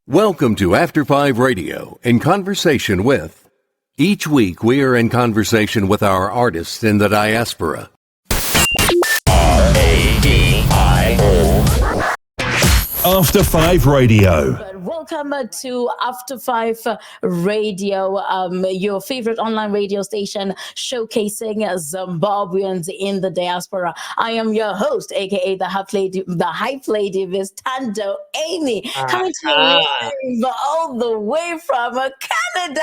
Welcome to After 5 Radio, in conversation with. Each week we are in conversation with our artists in the diaspora. RADIO. After 5 Radio. Welcome to After 5 Radio, your favorite online radio station showcasing Zimbabweans in the diaspora. I am your host, aka the hype lady, Miss ThnadoAmy, coming to you live all the way from Canada.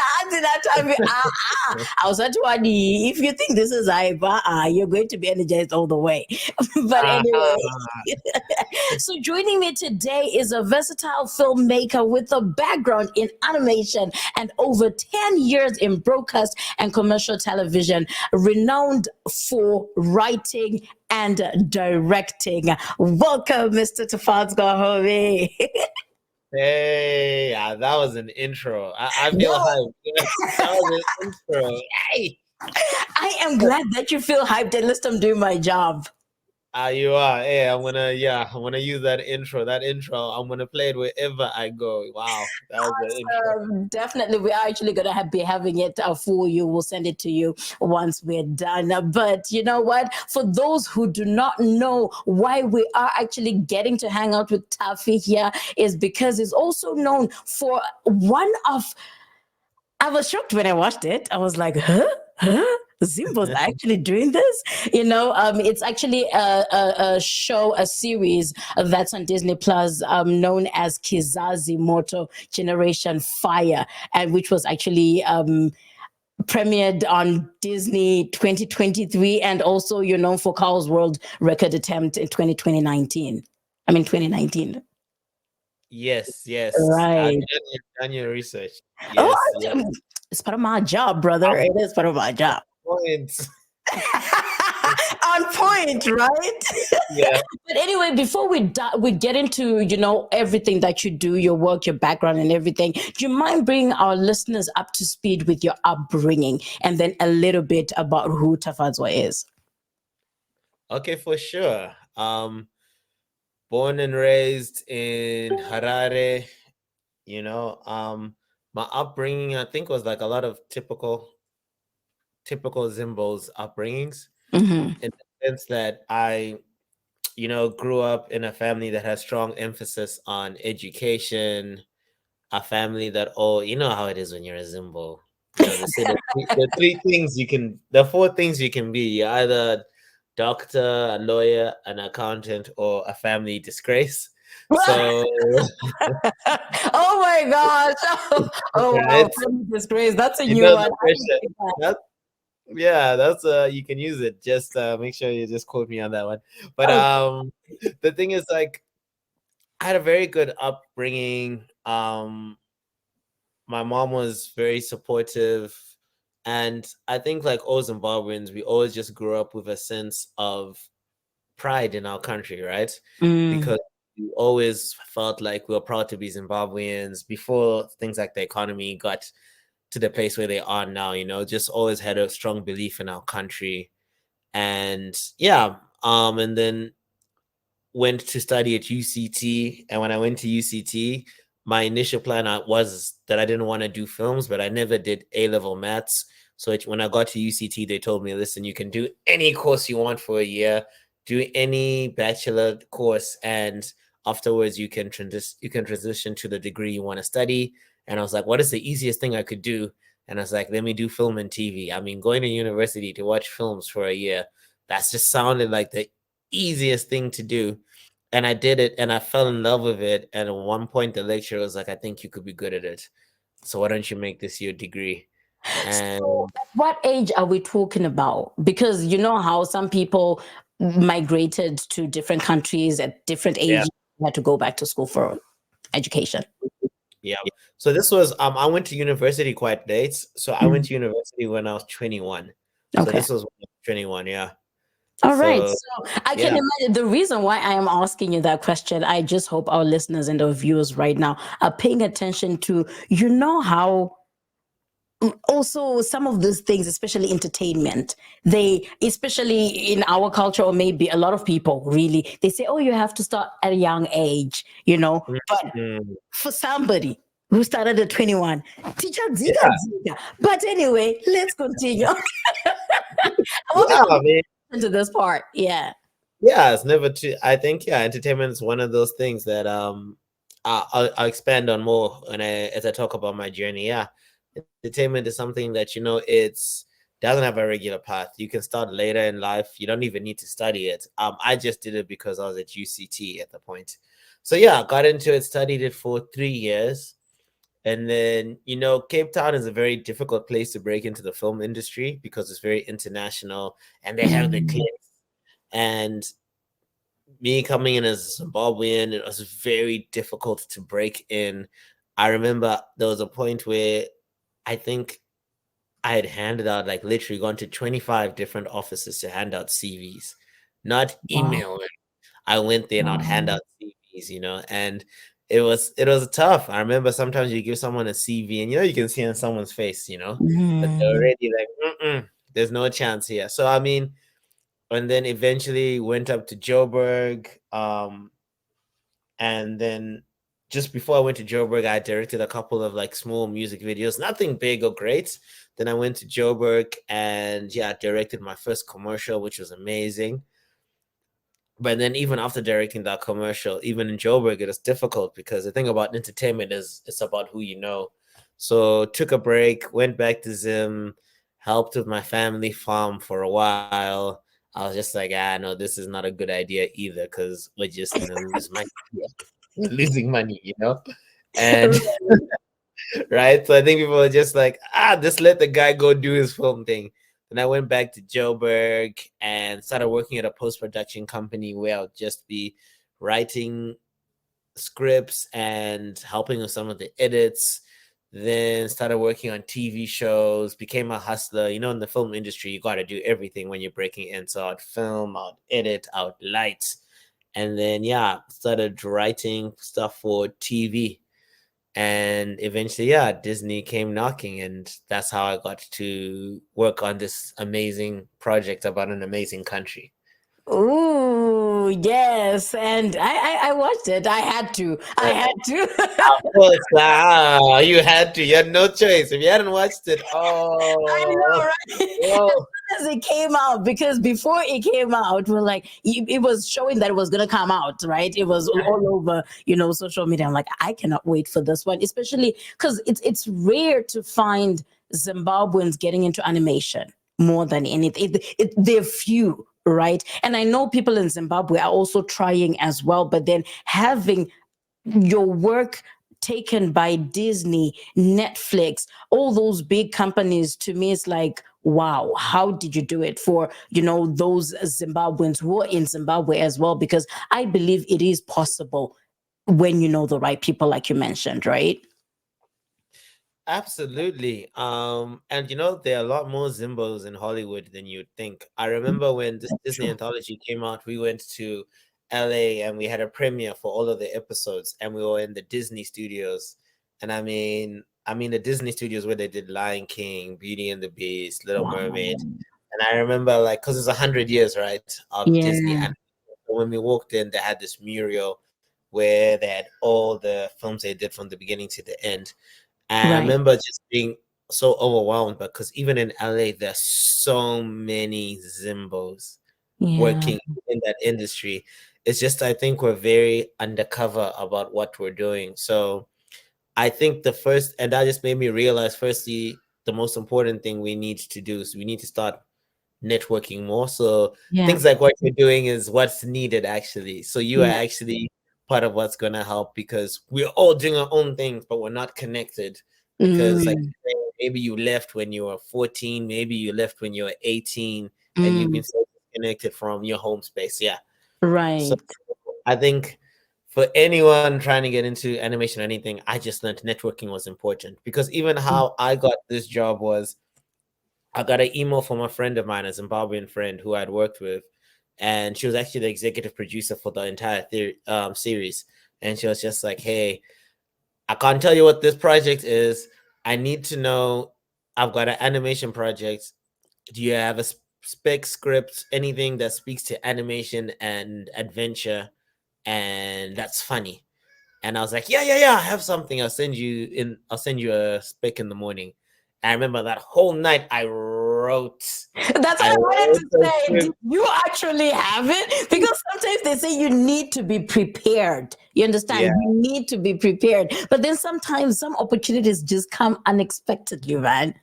I was at one. If you think this is hype, you're going to be energized all the way. But anyway, so joining me today is a versatile filmmaker with a background in animation and over 10 years in broadcast and commercial television, renowned for writing and directing. Welcome, Mr. Hove. Hey, that was an intro. I feel hyped. That was an intro. Hey. I am glad that you feel hyped. At least I'm doing my job. You are. Hey, I'm gonna use that intro. I'm gonna play it wherever I go. Wow, that was the intro. Definitely, we are actually gonna be having it for you. We'll send it to you once we're done. But you know what? For those who do not know why we are actually getting to hang out with Taffy here, is because he's also known for one of. I was shocked when I watched it. I was like, huh? Zimbo's actually doing this, it's actually a show, a series that's on Disney Plus, known as Kizazi Moto Generation Fire, and which was actually premiered on Disney 2023, and also you're known for Carl's World Record attempt in 2019. Yes. Right. Done your research. Yes, yes. It's part of my job, brother. It is part of my job. Points. On point, right? Yeah. But anyway, before we get into everything that you do, your work, your background, and everything, do you mind bringing our listeners up to speed with your upbringing, and then a little bit about who Tafadzwa is? Okay, for sure. Born and raised in Harare. My upbringing, I think, was like a lot of typical Zimbo's upbringings, in the sense that I, grew up in a family that has strong emphasis on education, a family that, you know how it is when you're a Zimbo. They say the four things you can be. You're either doctor, a lawyer, an accountant, or a family disgrace. So, oh my gosh! Oh wow, family disgrace. That's a new one. That's you can use it. Just make sure you just quote me on that one. But the thing is, like, I had a very good upbringing. My mom was very supportive, and I think, like all Zimbabweans, we always just grew up with a sense of pride in our country, right? Because we always felt like we were proud to be Zimbabweans before things like the economy got to the place where they are now, just always had a strong belief in our country. And and then went to study at UCT. And when I went to UCT, my initial plan was that I didn't want to do films, but I never did A-level maths. So when I got to UCT, they told me, listen, you can do any course you want for a year, do any bachelor course, and afterwards you can transition to the degree you want to study. And I was like, what is the easiest thing I could do? And I was like, let me do film and TV. I mean, going to university to watch films for a year, that's just sounded like the easiest thing to do. And I did it, and I fell in love with it. And at one point, the lecturer was like, I think you could be good at it. So why don't you make this your degree? And so what age are we talking about? Because you know how some people migrated to different countries at different ages, had to go back to school for education. Yeah. So this was I went to university quite late. So I went to university when I was 21. So this was when I was 21, yeah. All right. So I can imagine the reason why I am asking you that question. I just hope our listeners and our viewers right now are paying attention to, how also some of these things, especially entertainment, they, especially in our culture, or maybe a lot of people really, they say, oh, you have to start at a young age, but Mm. for somebody who started at 21, teacher ziga Yeah, ziga. But anyway, let's continue. I want yeah, people I mean, to into this part. Yeah. yeah, it's never too. I think entertainment is one of those things that I'll expand on more when as I talk about my journey. Yeah, entertainment is something that it's doesn't have a regular path. You can start later in life. You don't even need to study it. I just did it because I was at UCT at the point. So yeah, I got into it, studied it for 3 years. And then, Cape Town is a very difficult place to break into the film industry because it's very international and they have the Mm. clips. And me coming in as a Zimbabwean, it was very difficult to break in. I remember there was a point where I think I had handed out, like, literally gone to 25 different offices to hand out CVs, not Wow. email them. I went there and I'd hand Wow. out CVs, and it was tough. I remember sometimes you give someone a CV and you can see on someone's face, that they're Mm. already like, there's no chance here. So I mean, and then eventually went up to Joburg. And then just before I went to Joburg, I directed a couple of like small music videos, nothing big or great. Then I went to Joburg and yeah, directed my first commercial, which was amazing. But then even after directing that commercial, even in Joburg, it was difficult because the thing about entertainment is it's about who you know. So took a break, went back to Zim, helped with my family farm for a while. I was just like, no, this is not a good idea either because we're just gonna lose money. Yeah. Losing money. And right. So I think people were just like, just let the guy go do his film thing. Then I went back to Joburg and started working at a post-production company where I'll just be writing scripts and helping with some of the edits. Then started working on TV shows, became a hustler. In the film industry, you got to do everything when you're breaking in. So I'd film, I'd edit, I'd light. And then, yeah, started writing stuff for TV. And eventually, yeah, Disney came knocking, and that's how I got to work on this amazing project about an amazing country. Oh, yes. And I watched it. I had to. I had to. Of course, you had to. You had no choice. If you hadn't watched it, I know, right? whoa. As soon as it came out, because before it came out, we're like, it was showing that it was going to come out, right? It was all over, social media. I'm like, I cannot wait for this one, especially because it's rare to find Zimbabweans getting into animation more than anything. They're few. Right. And I know people in Zimbabwe are also trying as well, but then having your work taken by Disney, Netflix, all those big companies, to me, it's like, wow, how did you do it for, those Zimbabweans who are in Zimbabwe as well? Because I believe it is possible when you know the right people, like you mentioned, right? Absolutely. And there are a lot more Zimbos in Hollywood than you'd think. I remember when this Disney True. anthology came out, we went to LA and we had a premiere for all of the episodes, and we were in the Disney studios. And I mean the Disney studios where they did Lion King, Beauty and the Beast, Little Mermaid. Wow. And I remember, like, because it's 100 years, right, of Disney. Yeah. And when we walked in, they had this mural where they had all the films they did from the beginning to the end. And I Right. remember just being so overwhelmed because even in LA, there's so many Zimbos Yeah. working in that industry. It's just, I think we're very undercover about what we're doing. So I think and that just made me realize, firstly, the most important thing we need to do is we need to start networking more. So Yeah. things like what you're doing is what's needed actually. So you are Yeah. actually part of what's gonna help because we're all doing our own things, but we're not connected. Because like Mm, maybe you left when you were 14, maybe you left when you were 18, and you've been mm, so disconnected from your home space. Yeah. So right. I think for anyone trying to get into animation or anything, I just learned networking was important because even how I got this job was I got an email from a friend of mine, a Zimbabwean friend who I'd worked with, and she was actually the executive producer for the entire series. And she was just like, "Hey, I can't tell you what this project is. I need to know I've got an animation project. Do you have a spec script, anything that speaks to animation and adventure and that's funny? And I was like, yeah, I have something. I'll send you a spec in the morning. I remember that whole night That's what I wanted to a say. script. Do you actually have it? Because sometimes they say you need to be prepared. You understand? Yeah, You need to be prepared. But then sometimes some opportunities just come unexpectedly, right?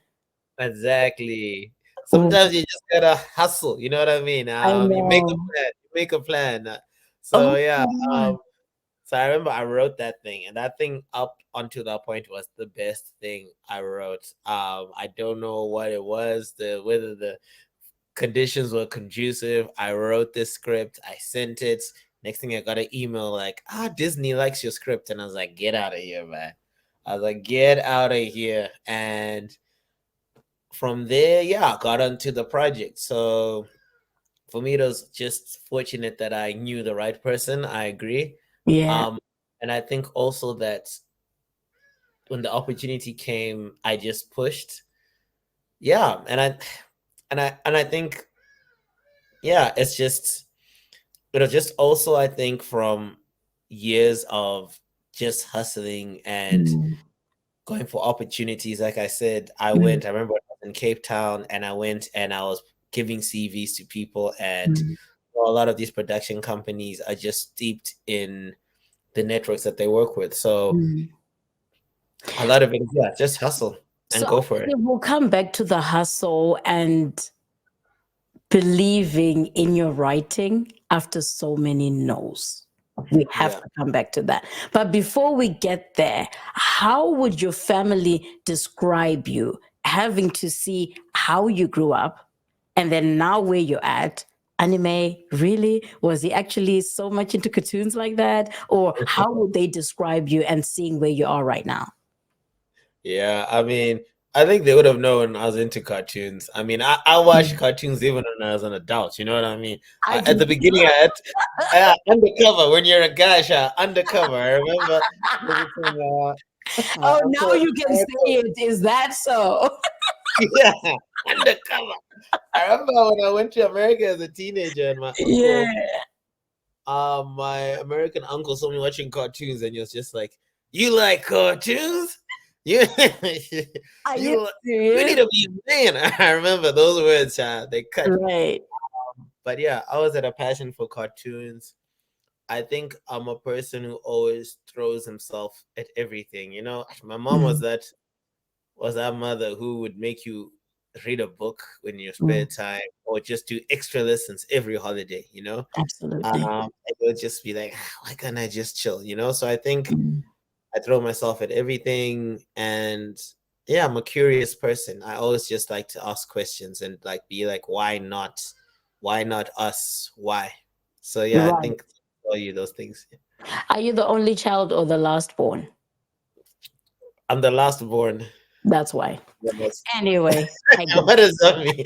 exactly. Oh, Sometimes you just gotta hustle. You know what I mean? I You make a know. plan. You make a plan. So Oh, yeah. God. So I remember I wrote that thing, and that thing up until that point was the best thing I wrote. I don't know what it was, whether the conditions were conducive. I wrote this script, I sent it. Next thing I got an email like, Disney likes your script. And I was like, get out of here, man. I was like, get out of here. And from there, yeah, I got onto the project. So for me, it was just fortunate that I knew the right person. I agree. Yeah. Um, and I think also that when the opportunity came, I just pushed. Yeah, and I think, yeah, it's just, it was just also, I think, from years of just hustling and Mm, going for opportunities. Like I said, mm, I remember I was in Cape Town and I went and I was giving CVs to people, and mm, a lot of these production companies are just steeped in the networks that they work with. So mm. a lot of it is, yeah, just hustle and So go for it. actually, we'll come back to the hustle and believing in your writing after so many no's. We have Yeah. to come back to that. But before we get there, how would your family describe you, having to see how you grew up and then now where you're at? Anime, really? Was he actually so much into cartoons like that? Or how would they describe you and seeing where you are right now? Yeah, I mean, I think they would have known I was into cartoons. I mean, I watched Mm. cartoons even when I was an adult. You know what I mean? I At the believe. beginning, undercover. When you're a guy, undercover. I remember visiting my Oh, now uncle in you can say America. it. Is that so? Yeah, undercover. I remember when I went to America as a teenager, and Yeah. my American uncle saw me watching cartoons, and he was just like, "You like cartoons? You, Are you you, you serious? need to be a man." I remember those words. They cut. Right. But yeah, I was at a passion for cartoons. I think I'm a person who always throws himself at everything. You know, my mom Mm, was that mother who would make you read a book when you spare mm, time, or just do extra lessons every holiday. You know, absolutely. it would just be like, why can't I just chill? You know, so I think Mm, I throw myself at everything, and yeah, I'm a curious person. I always just like to ask questions and like be like, why not? Why not us? Why? So yeah, I right. think all you those things. Are you the only child or the last born? I'm the last born. That's why. Yes. Anyway, I get What does that mean?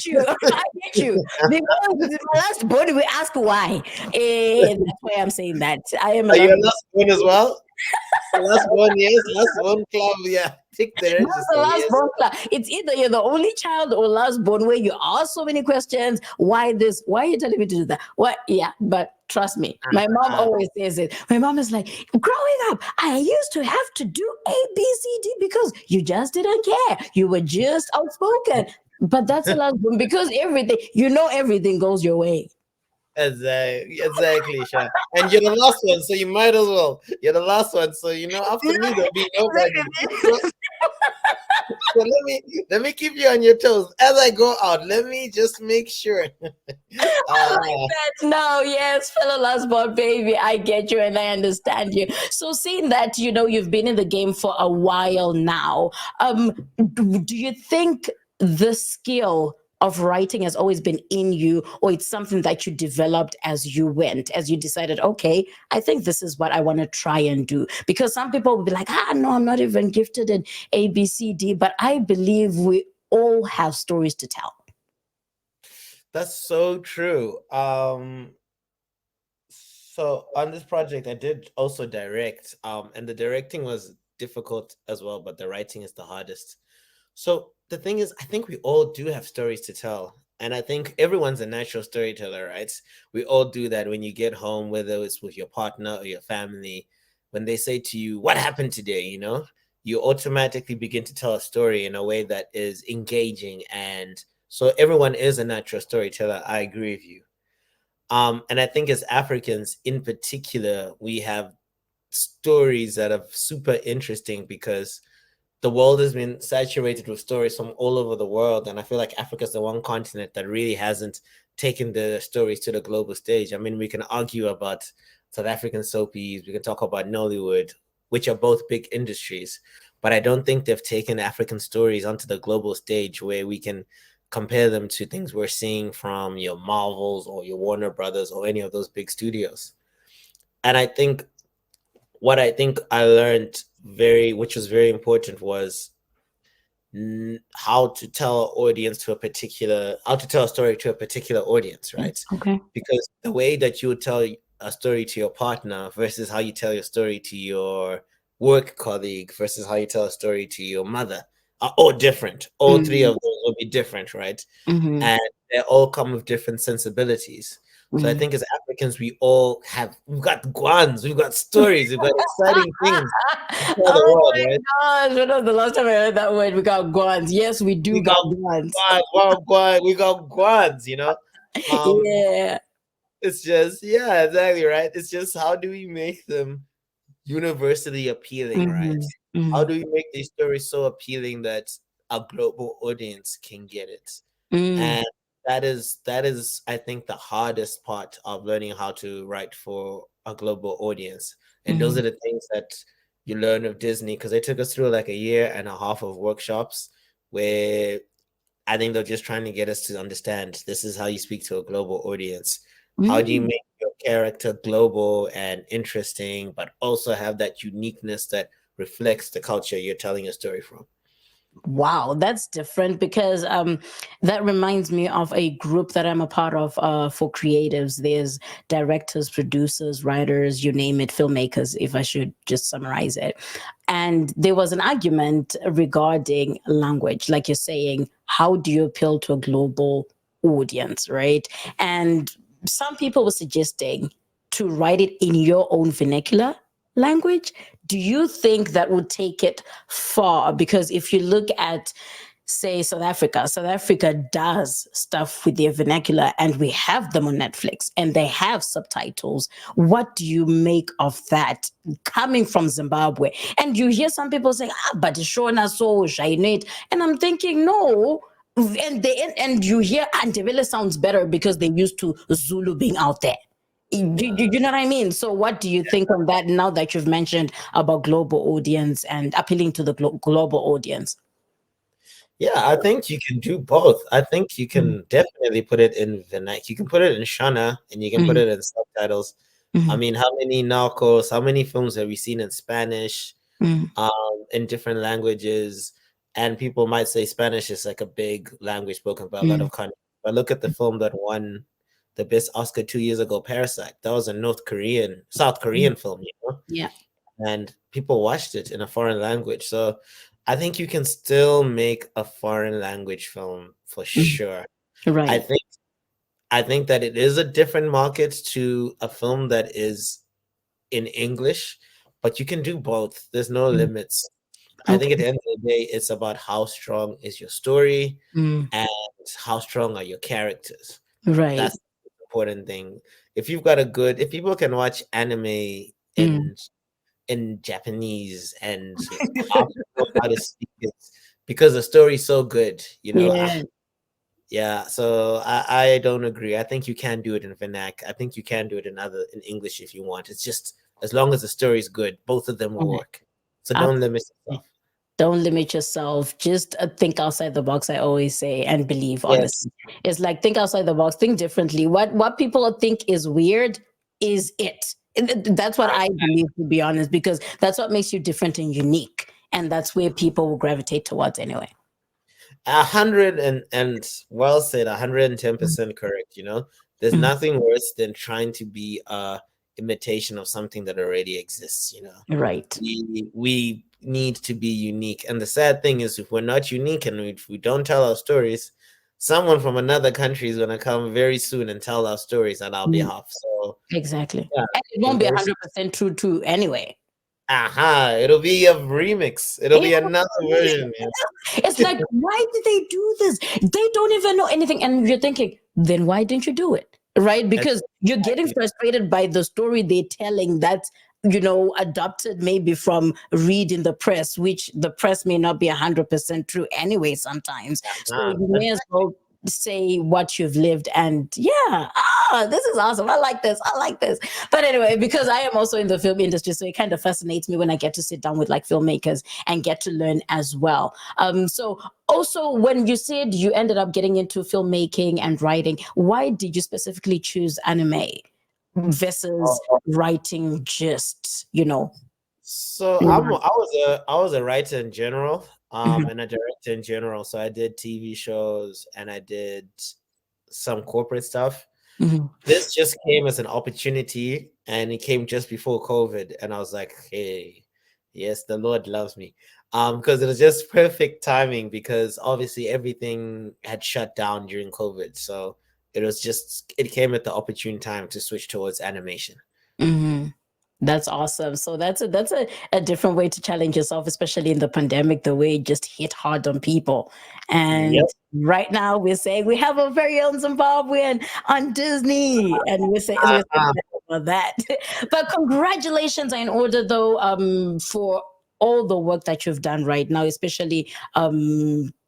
you. I get you. Because the last born, we ask why. That's why I'm saying that. I am a Are you last. a last born as well? Last one, yes. Last one club, yeah. Tick the That's the register, last yes. born class. It's either you're the only child or last born where you ask so many questions. Why this? Why are you telling me to do that? What? Yeah, but trust me, my mom Uh, always says it. My mom is like, growing up, I used to have to do A, B, C, D because you just didn't care. You were just outspoken. But that's the last born because everything, everything goes your way. exactly, Sha. And you're the last one, so you might as well. You're the last one, so after me there'll be nobody. So, Exactly. so let me keep you on your toes as I go out. Let me just make sure. I uh, like that. No, yes, fellow last born baby, I get you and I understand you. So, seeing that you've been in the game for a while now, do you think the skill of writing has always been in you, or it's something that you developed as you went, as you decided, okay, I think this is what I want to try and do? Because some people will be like, no, I'm not even gifted in A, B, C, D, but I believe we all have stories to tell. that's so true. So on this project, I did also direct. And the directing was difficult as well, but the writing is the hardest. So the thing is, I think we all do have stories to tell. And I think everyone's a natural storyteller, right? We all do that when you get home, whether it's with your partner or your family. When they say to you, "What happened today?" you automatically begin to tell a story in a way that is engaging. And so everyone is a natural storyteller. I agree with you. And I think as Africans in particular, we have stories that are super interesting because the world has been saturated with stories from all over the world. And I feel like Africa is the one continent that really hasn't taken the stories to the global stage. I mean, we can argue about South African soapies, we can talk about Nollywood, which are both big industries, but I don't think they've taken African stories onto the global stage where we can compare them to things we're seeing from your Marvels or your Warner Brothers or any of those big studios. And I think what I think I learned which was very important, was how to tell how to tell a story to a particular audience, right? Okay. Because the way that you would tell a story to your partner versus how you tell your story to your work colleague versus how you tell a story to your mother are all different. All three of those will be different, right? Mm-hmm. And they all come with different sensibilities. So I Mm. think as Africans, we've got guans, we've got stories, we've got exciting things to tell the Oh world, my right? gosh, when was the last time I heard that word? We got guans. Yes, we do We got got guans. we got guans. Um, Yeah. it's just, yeah, exactly, right. It's just, how do we make them universally appealing, right? Mm-hmm. How Mm-hmm. do we make these stories so appealing that a global audience can get it? Mm. And that is I think the hardest part of learning how to write for a global audience. And those Mm. are the things that you learn of Disney, because they took us through like a year and a half of workshops where I think they're just trying to get us to understand this is how you speak to a global audience. How do you Mm. make your character global and interesting, but also have that uniqueness that reflects the culture you're telling a story from? Wow, that's different because that reminds me of a group that I'm a part of for creatives. There's directors, producers, writers, you name it, filmmakers, if I should just summarize it. And there was an argument regarding language, like you're saying, how do you appeal to a global audience, right? And some people were suggesting to write it in your own vernacular language. Do you think that would take it far? Because if you look at, say, South Africa does stuff with their vernacular, and we have them on Netflix and they have subtitles. What do you make of that coming from Zimbabwe? And you hear some people saying, but Shona so it. And I'm thinking, no. And you hear Antebele sounds better because they used to Zulu being out there. You know what I mean? So, what do you think on that now that you've mentioned about global audience and appealing to the global audience? Yeah, I think you can do both. I think you Mm. can definitely put it in vernacular. You can put it in Shona and you can put Mm. it in subtitles. I Mm. mean, how many narcos, how many films have we seen in Spanish, Mm. in different languages? And people might say Spanish is like a big language spoken by a lot Mm. of countries. But look at the film that won the best Oscar 2 years ago, Parasite. That was a South Mm. Korean film, Yeah. and people watched it in a foreign language. So I think you can still make a foreign language film for Mm. sure. I Right. think I think that it is a different market to a film that is in English, but you can do both. There's no Mm. limits. I think at Okay. the end of the day, it's about how strong is your story Mm. and how strong are your characters. Right. That's the important thing. If people can watch anime Mm. in Japanese and half know how to speak it because the story's so good, Yeah. yeah. So I don't agree. I think you can do it in vernac. I think you can do it in English if you want. It's just, as long as the story's good, both of them will Mm. work. So don't limit yourself. Don't limit yourself. Just think outside the box, I always say, and believe, Yes. honestly. It's like think outside the box, think differently. What people think is weird is it. That's what I believe, to be honest, because that's what makes you different and unique. And that's where people will gravitate towards anyway. 100 and well said, 110% correct. There's Mm. nothing worse than trying to be a imitation of something that already exists. Right. We need to be unique. And the sad thing is, if we're not unique and if we don't tell our stories, someone from another country is going to come very soon and tell our stories on our behalf. So Exactly. yeah, And it won't be 100% true too anyway. it'll be a remix. It'll be another version. Yeah. It's like, why did they do this? They don't even know anything. And you're thinking, then why didn't you do it? Right? Because you're getting frustrated by the story they're telling that's, adopted maybe from reading the press, which the press may not be 100% true anyway sometimes. So you may as well say what you've lived. And this is awesome. I like this. But anyway, because I am also in the film industry, so it kind of fascinates me when I get to sit down with like filmmakers and get to learn as well. So also, when you said you ended up getting into filmmaking and writing, why did you specifically choose anime versus writing So I was a writer in general, and a director in general. So I did TV shows and I did some corporate stuff. This just came as an opportunity, and it came just before COVID, and I was like, hey, yes, the Lord loves me. Because it was just perfect timing, because obviously everything had shut down during COVID. So it came at the opportune time to switch towards animation. That's awesome. So that's a different way to challenge yourself, especially in the pandemic, the way it just hit hard on people. And right now we're saying we have a very own Zimbabwean on Disney, and we're saying about that. But congratulations are in order though, for all the work that you've done right now, especially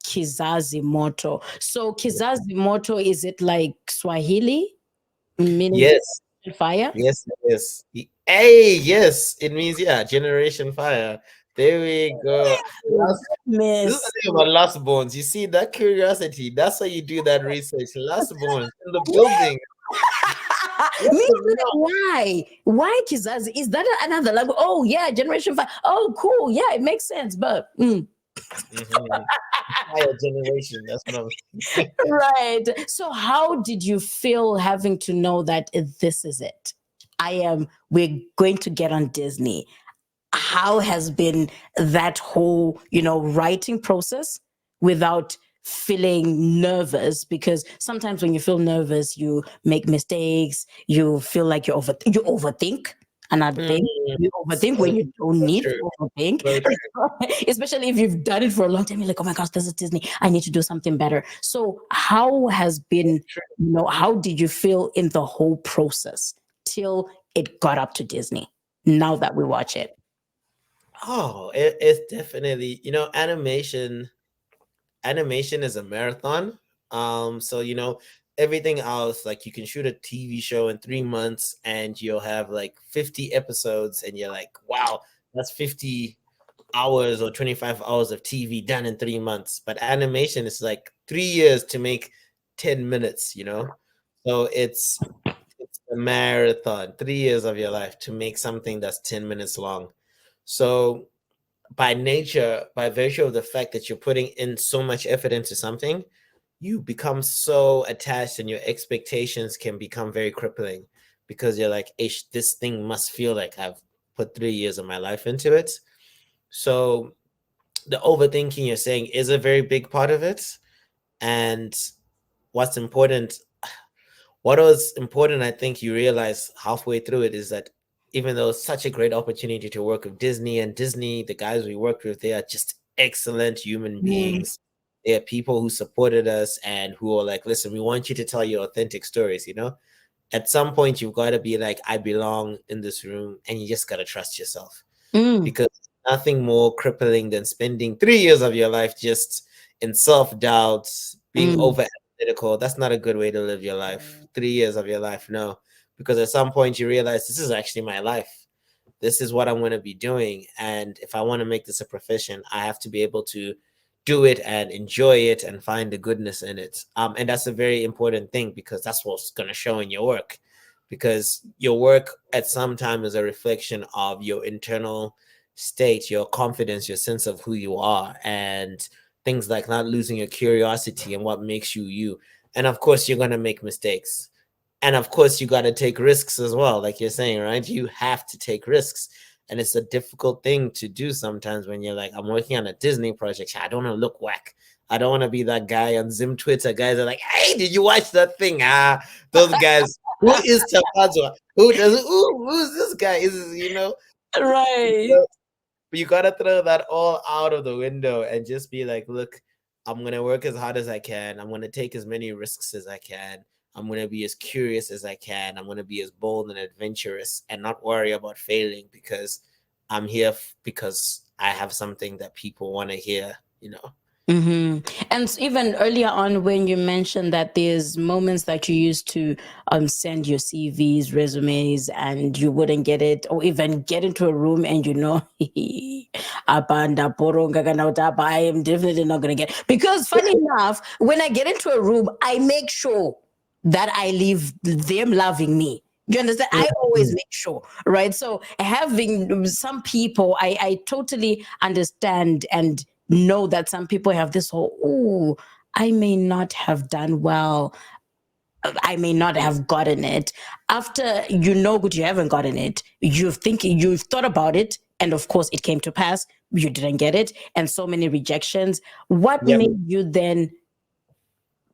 Kizazi Moto. So Kizazi Moto, is it like Swahili? Meaning Yes. fire? Yes, yes. Hey, yes, it means Generation Fire. There we go. This is the thing about Last Bones. You see that curiosity. That's how you do that research. Last Bones in the building. Why? Why Kizazi? Is that another language? Oh yeah, Generation 5. Oh cool. Yeah, it makes sense. But Higher generation. That's what I'm saying. Right. So how did you feel having to know that this is it? We're going to get on Disney. How has been that whole, writing process without feeling nervous? Because sometimes when you feel nervous, you make mistakes, you feel like you overthink. Another thing, you overthink when you don't need to overthink, especially if you've done it for a long time. You're like, oh my gosh, this is Disney. I need to do something better. So how how did you feel in the whole process till it got up to Disney? Now that we watch it. Oh, it's definitely, animation is a marathon. So everything else, like you can shoot a TV show in 3 months and you'll have like 50 episodes, and you're like, wow, that's 50 hours or 25 hours of TV done in 3 months. But animation is like 3 years to make 10 minutes, So it's a marathon, 3 years of your life to make something that's 10 minutes long. So by nature, by virtue of the fact that you're putting in so much effort into something, you become so attached, and your expectations can become very crippling, because you're like, this thing must feel like I've put 3 years of my life into it. So the overthinking you're saying is a very big part of it. And what was important, I think you realize halfway through it, is that even though it's such a great opportunity to work with Disney, the guys we worked with, they are just excellent human beings. They are people who supported us and who are like, listen, we want you to tell your authentic stories, At some point, you've got to be like, I belong in this room, and you just got to trust yourself. Because nothing more crippling than spending 3 years of your life just in self-doubt, being over analytical. That's not a good way to live your life. 3 years of your life, no. Because at some point you realize, this is actually my life. This is what I'm going to be doing. And if I want to make this a profession, I have to be able to do it and enjoy it and find the goodness in it. And that's a very important thing, because that's what's going to show in your work. Because your work at some time is a reflection of your internal state, your confidence, your sense of who you are, and things like not losing your curiosity and what makes you you. And of course, you're going to make mistakes. And of course, you got to take risks as well. Like you're saying, right? You have to take risks. And it's a difficult thing to do sometimes when you're like, I'm working on a Disney project. I don't want to look whack. I don't want to be that guy on Zim Twitter. Guys are like, hey, did you watch that thing? Those guys. Who is Tapazo? Who's this guy? Right. You gotta throw that all out of the window and just be like, look, I'm gonna work as hard as I can. I'm gonna take as many risks as I can. I'm gonna be as curious as I can. I'm gonna be as bold and adventurous and not worry about failing, because I'm here because I have something that people want to hear, And even earlier on, when you mentioned that there's moments that you used to send your CVs, resumes, and you wouldn't get it, or even get into a room and I am definitely not going to get it. Because funny enough, when I get into a room, I make sure that I leave them loving me. You understand? I always make sure, right? So having some people, I totally understand and know that some people have this whole, oh, I may not have done well. I may not have gotten it. After good, you haven't gotten it. You've thought about it. And of course, it came to pass. You didn't get it. And so many rejections. What made you then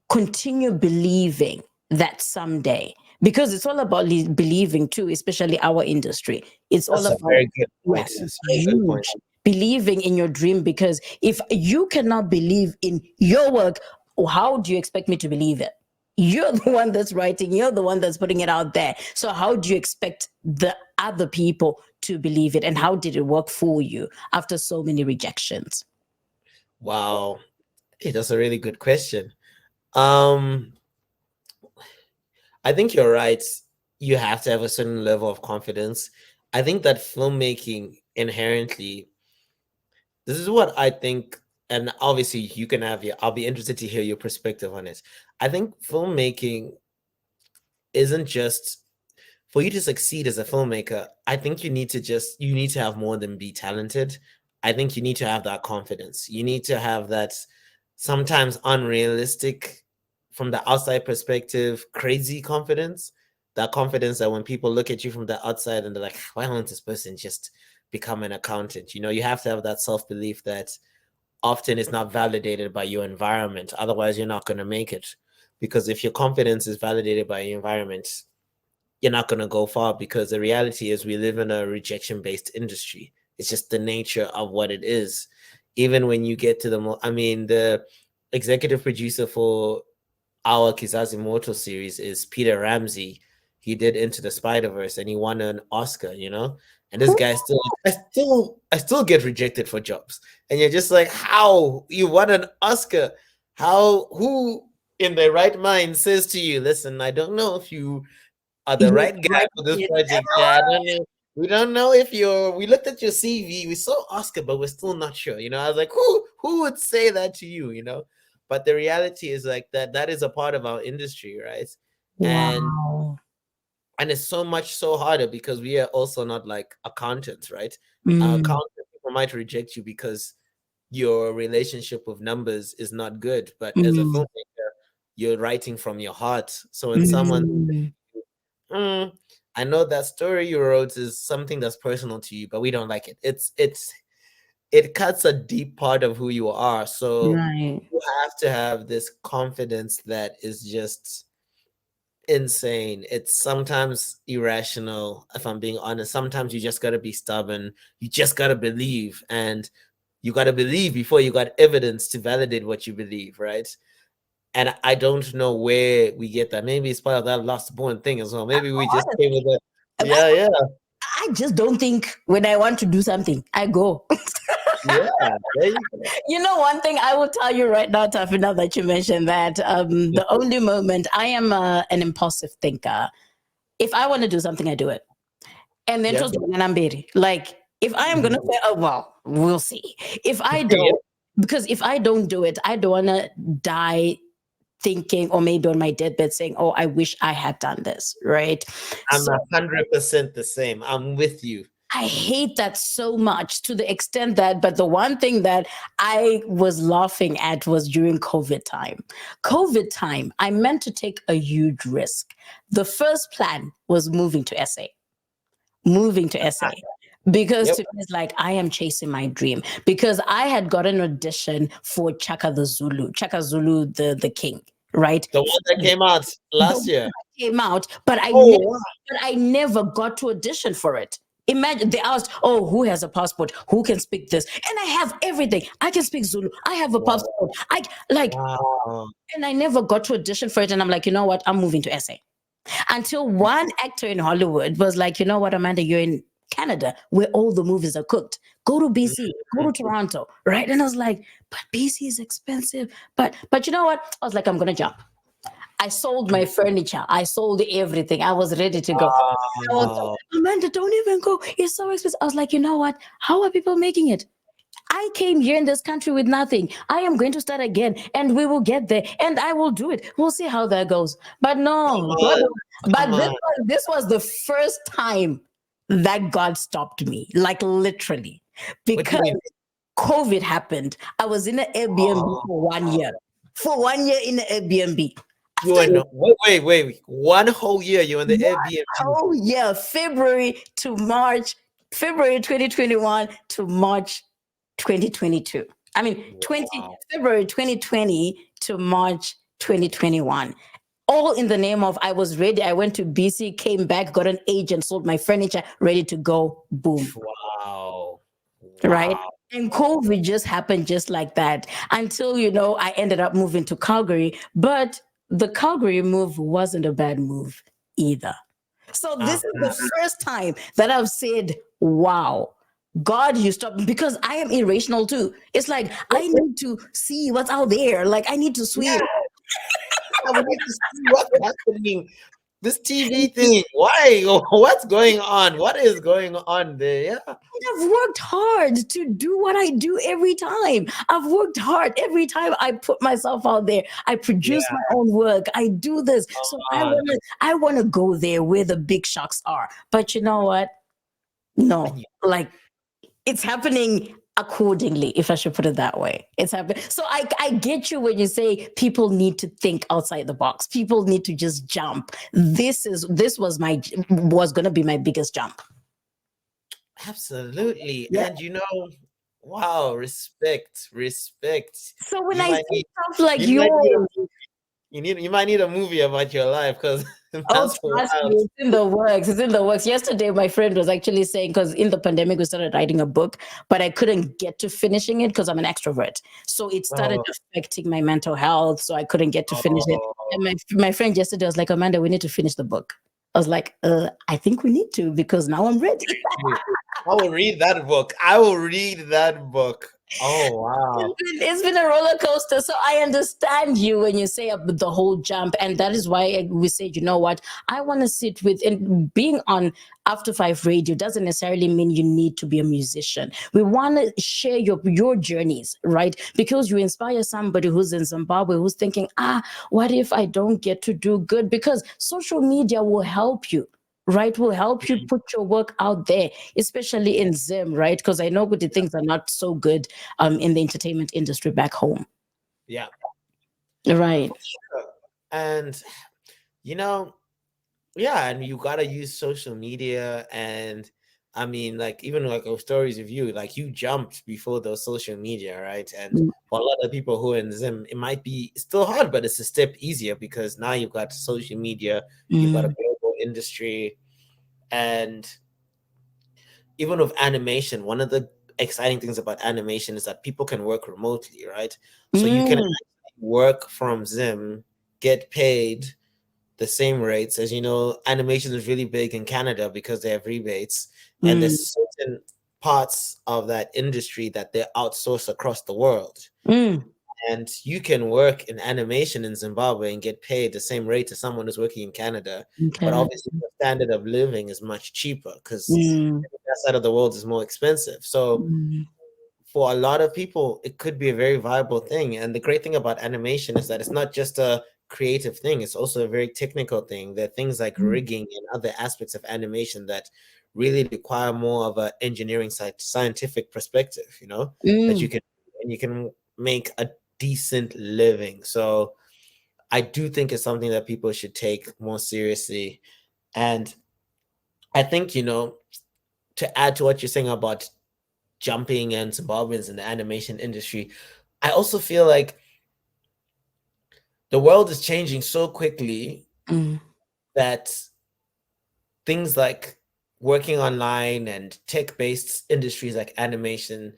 continue believing that someday? Because it's all about believing too, especially our industry. It's all about very good point. That's a very good point. Believing in your dream, because if you cannot believe in your work, how do you expect me to believe it? You're the one that's writing, you're the one that's putting it out there. So how do you expect the other people to believe it? And how did it work for you after so many rejections? Wow. Hey, that's a really good question. I think you're right. You have to have a certain level of confidence. I think that filmmaking inherently, this is what I think, and obviously you can have I'll be interested to hear your perspective on it. I think filmmaking isn't just for you to succeed as a filmmaker. I think you need to have more than be talented. I think you need to have that confidence. You need to have that sometimes unrealistic, from the outside perspective, crazy confidence. That confidence that when people look at you from the outside and they're like, why don't this person just become an accountant? You have to have that self-belief that often is not validated by your environment. Otherwise, you're not going to make it. Because if your confidence is validated by your environment, you're not going to go far, because the reality is we live in a rejection-based industry. It's just the nature of what it is. Even when you get to the executive producer for our Kizazi Moto series is Peter Ramsey. He did Into the Spider-Verse and he won an Oscar, and this guy I still get rejected for jobs. And you're just like, how? You won an Oscar? Who in their right mind says to you, listen, I don't know if you are the right guy for this project. Yeah, I don't know. We don't know if we looked at your CV, we saw Oscar, but we're still not sure. I was like, who would say that to you, But the reality is like that is a part of our industry, right? Wow. And it's so harder because we are also not like accountants, right? Accountants, people might reject you because your relationship with numbers is not good. But as a filmmaker, you're writing from your heart. So when someone, I know that story you wrote is something that's personal to you, but we don't like it. It cuts a deep part of who you are. So you have to have this confidence that is just insane. It's sometimes irrational, if I'm being honest. Sometimes you just got to be stubborn. You just got to believe, and you got to believe before you got evidence to validate what you believe, right? And I don't know where we get that. Maybe it's part of that lost born thing as well. Maybe we just came with it. Yeah. I just don't think when I want to do something, I go. Yeah, there you go. One thing I will tell you right now, Taffy, now that you mentioned that, the only moment I am an impulsive thinker. If I want to do something, I do it. And then like, if I am going to say, oh, well, we'll see. If I don't, because if I don't do it, I don't want to die thinking, or maybe on my deathbed saying, oh, I wish I had done this, right? I'm 100% the same. I'm with you. I hate that so much, to the extent that, but the one thing that I was laughing at was during COVID time. COVID time, I meant to take a huge risk. The first plan was moving to SA. Because Yep. to me, it's like I am chasing my dream. Because I had got an audition for Chaka Zulu, the king, right? The one that came out The last one year. that came out, but Oh, wow. I never got to audition for it. Imagine they asked, "Oh, who has a passport? Who can speak this?" And I have everything. I can speak Zulu. I have a passport. I like, Wow. and I never got to audition for it. And I'm like, you know what? I'm moving to SA. Until one actor in Hollywood was like, you know what, Amanda, you're in Canada where all the movies are cooked. Go to BC, go to Toronto, right? And I was like, but BC is expensive. But you know what? I was like, I'm gonna jump. I sold my furniture. I sold everything. I was ready to go. I was Wow. like, Amanda, don't even go. It's so expensive. I was like, you know what? How are people making it? I came here in this country with nothing. I am going to start again and we will get there and I will do it. We'll see how that goes. But no, but Come on. this was the first time that God stopped me, like literally, What do you because mean? COVID happened. I was in an Airbnb for 1 year. For 1 year in an Airbnb. You were no wait. 1 whole year you in the One Airbnb. whole year, February 2021 to March 2022. I mean, Wow. February 2020 to March 2021. All in the name of I was ready. I went to BC, came back, got an agent, sold my furniture, ready to go. Boom. Wow. Right. Wow. And COVID just happened just like that until, I ended up moving to Calgary. But the Calgary move wasn't a bad move either. So this is the first time that I've said, wow, God, you stop because I am irrational too. It's like I need to see what's out there. Like I need to swim. Yeah, we need to see what's happening. This TV thing. Why? What's going on? What is going on there? Yeah. I've worked hard to do what I do every time. I've worked hard every time I put myself out there. I produce Yeah. my own work. I do this. So on. I wanna go there where the big sharks are. But you know what? No, like it's happening accordingly, if I should put it that way. It's happening. So I get you when you say people need to think outside the box. People need to just jump. This was gonna be my biggest jump. Absolutely. Yeah. And wow, respect. So when You I might see need stuff like you might need a yours, movie. You might need a movie about your life because oh, that's trust me, wild. it's in the works. It's in the works. Yesterday, my friend was actually saying, because in the pandemic, we started writing a book, but I couldn't get to finishing it because I'm an extrovert. So it started Oh, affecting my mental health. So I couldn't get to finish it. And oh. my friend yesterday was like, Amanda, we need to finish the book. I was like, I think we need to because now I'm ready. I will read that book. I will read that book. Oh wow. It's been a roller coaster. So I understand you when you say the whole jump. And that is why we said, you know what? I want to sit with, and being on After Five Radio doesn't necessarily mean you need to be a musician. We want to share your journeys, right? Because you inspire somebody who's in Zimbabwe who's thinking, what if I don't get to do good? Because social media will help you, right? Will help you put your work out there, especially in Zim, right? Because I know good things are not so good in the entertainment industry back home. Yeah. Right. Sure. And yeah, and you gotta use social media. And I mean, like, even like our stories of you, like you jumped before those social media, right? And for a lot of people who are in Zim, it might be still hard, but it's a step easier because now you've got social media, you've got a global industry. And even with animation, one of the exciting things about animation is that people can work remotely, right? So you can work from Zim, get paid the same rates. As you know, animation is really big in Canada because they have rebates, and there's certain parts of that industry that they outsource across the world. And you can work in animation in Zimbabwe and get paid the same rate as someone who's working in Canada. But obviously the standard of living is much cheaper because that side of the world is more expensive. So for a lot of people, it could be a very viable thing. And the great thing about animation is that it's not just a creative thing, it's also a very technical thing. There are things like rigging and other aspects of animation that really require more of an engineering scientific perspective, that you can make a decent living. So I do think it's something that people should take more seriously. And I think, to add to what you're saying about jumping and Zimbabweans in the animation industry, I also feel like the world is changing so quickly that things like working online and tech-based industries like animation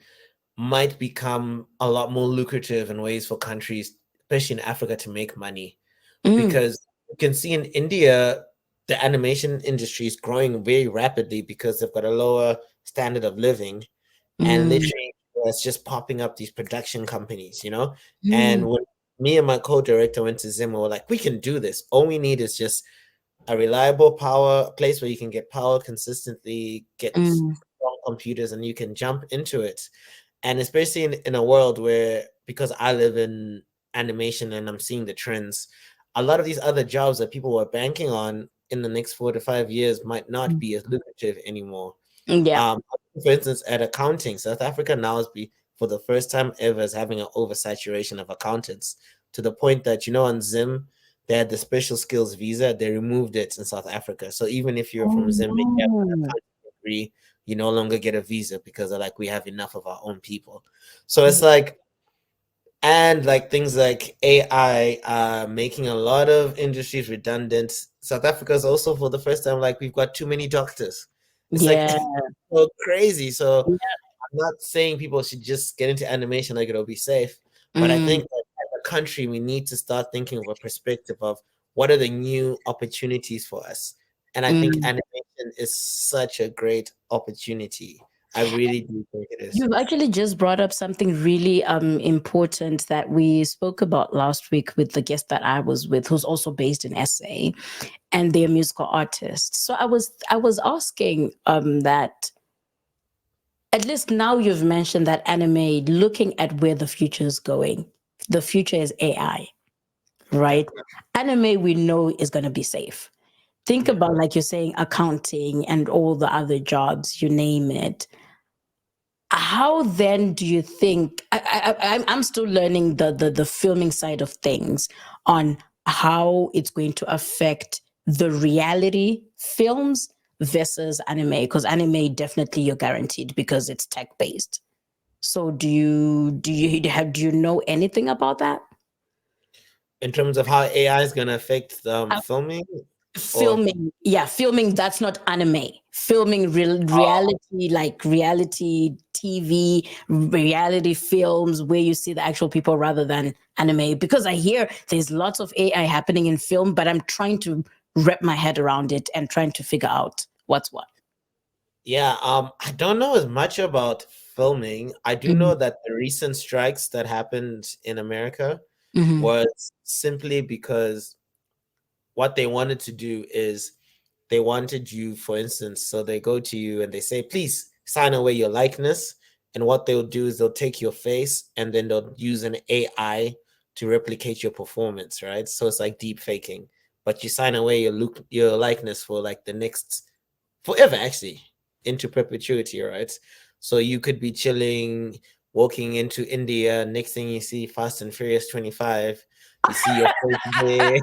might become a lot more lucrative in ways for countries, especially in Africa, to make money. Because you can see in India, the animation industry is growing very rapidly because they've got a lower standard of living. And literally, it's just popping up these production companies, you know? And when me and my co-director went to Zim, we were like, we can do this. All we need is just a reliable power place where you can get power consistently, get strong computers, and you can jump into it. And especially in a world where, because I live in animation and I'm seeing the trends, a lot of these other jobs that people were banking on in the next 4 to 5 years might not be as lucrative anymore. Yeah. For instance, at accounting, South Africa now for the first time ever, is having an oversaturation of accountants, to the point that, you know, on Zim, they had the special skills visa. They removed it in South Africa. So even if you're from Zim, you have an accounting degree, you no longer get a visa because they're like, we have enough of our own people. So it's like, and like things like AI making a lot of industries redundant. South Africa is also, for the first time, like, we've got too many doctors. It's like so crazy. So I'm not saying people should just get into animation like it'll be safe, but I think that as a country, we need to start thinking of a perspective of what are the new opportunities for us. And I think animation is such a great opportunity. I really do think it is. You've actually just brought up something really important that we spoke about last week with the guest that I was with, who's also based in SA, and they're musical artists. So I was asking that, at least now you've mentioned that anime, looking at where the future is going, the future is AI, right? Anime we know is going to be safe. Think about, like you're saying, accounting and all the other jobs, you name it. How then do you think, I'm still learning the filming side of things, on how it's going to affect the reality films versus anime, because anime definitely you're guaranteed because it's tech based. So do you know anything about that? In terms of how AI is going to affect filming? Filming, that's not anime. Filming reality, like reality TV, reality films where you see the actual people rather than anime, because I hear there's lots of AI happening in film, but I'm trying to wrap my head around it and trying to figure out what's what. Yeah, I don't know as much about filming. I do know that the recent strikes that happened in America was simply because what they wanted to do is, they wanted you, for instance, so they go to you and they say, please sign away your likeness. And what they'll do is they'll take your face and then they'll use an AI to replicate your performance, right? So it's like deep faking, but you sign away your likeness for like the next forever, actually, into perpetuity, right? So you could be chilling, walking into India. Next thing you see, Fast and Furious 25. You see your face there.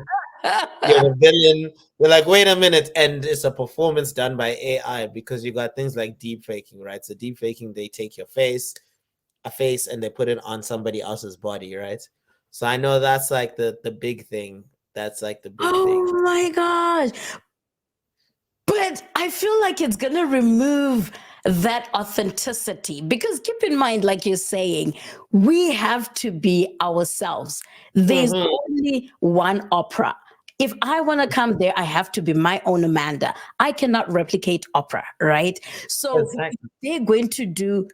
You're the villain. You're like, wait a minute, and it's a performance done by AI, because you got things like deep faking, right? So deep faking, they take your face, and they put it on somebody else's body, right? So I know that's like the big thing. That's like the big thing. Oh my gosh. But I feel like it's going to remove that authenticity, because keep in mind, like you're saying, we have to be ourselves. There's only one opera. If I want to come there, I have to be my own Amanda. I cannot replicate opera, right? So Exactly. they're going to do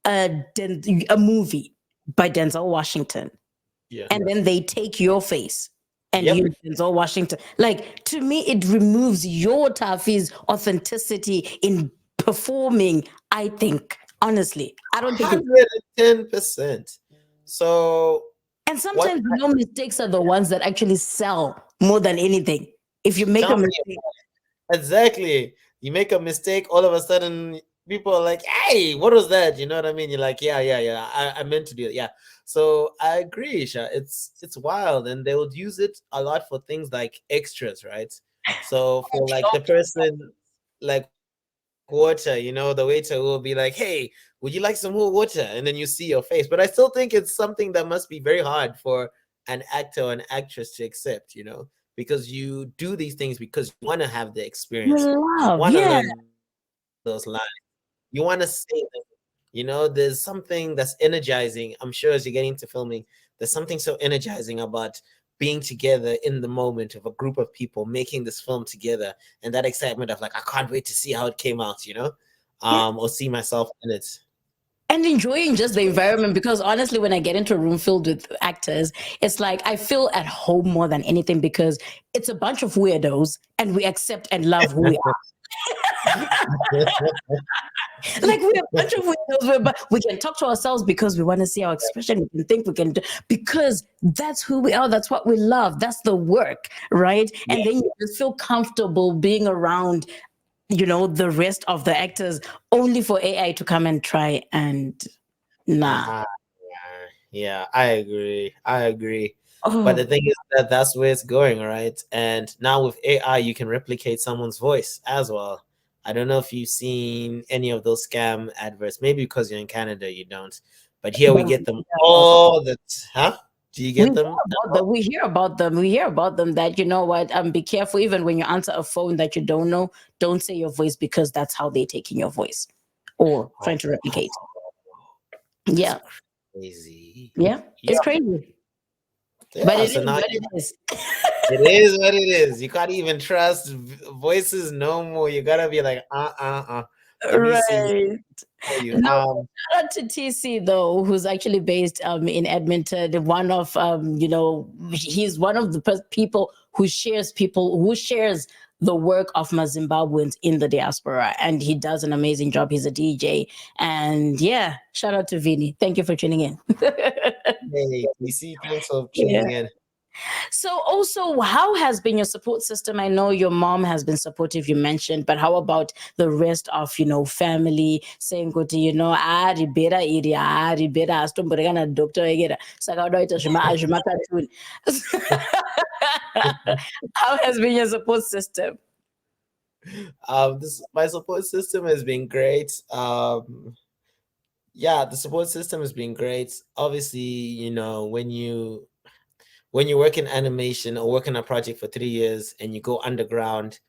a movie by Denzel Washington, Yeah. and then they take your face and Yep. use Denzel Washington. Like, to me, it removes your Tafi's authenticity in performing. I think, honestly, I don't think it's. 110%. So And what sometimes, mistakes are the ones that actually sell more than anything. If you make a Tell me mistake, exactly. You make a mistake, all of a sudden people are like, hey, what was that? You know what I mean? You're like, yeah. I meant to do it. Yeah. So I agree, Isha. It's wild. And they would use it a lot for things like extras, right? So for like the person, like water, you know, the waiter will be like, hey, would you like some more water? And then you see your face. But I still think it's something that must be very hard for an actor or an actress to accept, you know, because you do these things because you want to have the experience. You You love, want to yeah. learn those lines. You want to say them. You know, there's something that's energizing. I'm sure as you're getting into filming, there's something so energizing about being together in the moment of a group of people making this film together, and that excitement of like, I can't wait to see how it came out, you know, Yeah. or see myself in it. And enjoying just the environment, because honestly, when I get into a room filled with actors, it's like I feel at home more than anything, because it's a bunch of weirdos and we accept and love who we are. Like, we're a bunch of weirdos, but we can talk to ourselves because we want to see our expression. We can think, we can do, because that's who we are. That's what we love. That's the work, right? Yeah. And then you just feel comfortable being around, the rest of the actors, only for AI to come and try and nah. Uh-huh. Yeah, I agree. I agree. But Oh, the thing is that that's where it's going, right? And now with AI, you can replicate someone's voice as well. I don't know if you've seen any of those scam adverts. Maybe because you're in Canada, you don't. But here we but get them all the huh? Do you we get hear them? about them. We hear about them. We hear about them that, you know what, be careful. Even when you answer a phone that you don't know, don't say your voice, because that's how they're taking your voice or Oh, trying to replicate. that's Yeah. crazy. Yeah. Yeah, It's crazy. But yeah. it So is now what it is. it is what it is. You can't even trust voices no more. You gotta be like, let me see Right. for you. No, shout out to TC though, who's actually based in Edmonton. One of he's one of the people who shares the work of my Zimbabweans in the diaspora, and he does an amazing job. He's a DJ, and yeah, shout out to Vinny. Thank you for tuning in. Hey, DC, thanks for Yeah. tuning in. So also, how has been your support system? I know your mom has been supportive, you mentioned, but how about the rest of, family saying, good, ribera iri, ribera astomborega doctor egera. Sakadoita shuma cartoon. How has been your support system? This my support system has been great. Yeah, the support system has been great. Obviously, when you work in animation or work on a project for 3 years and you go underground,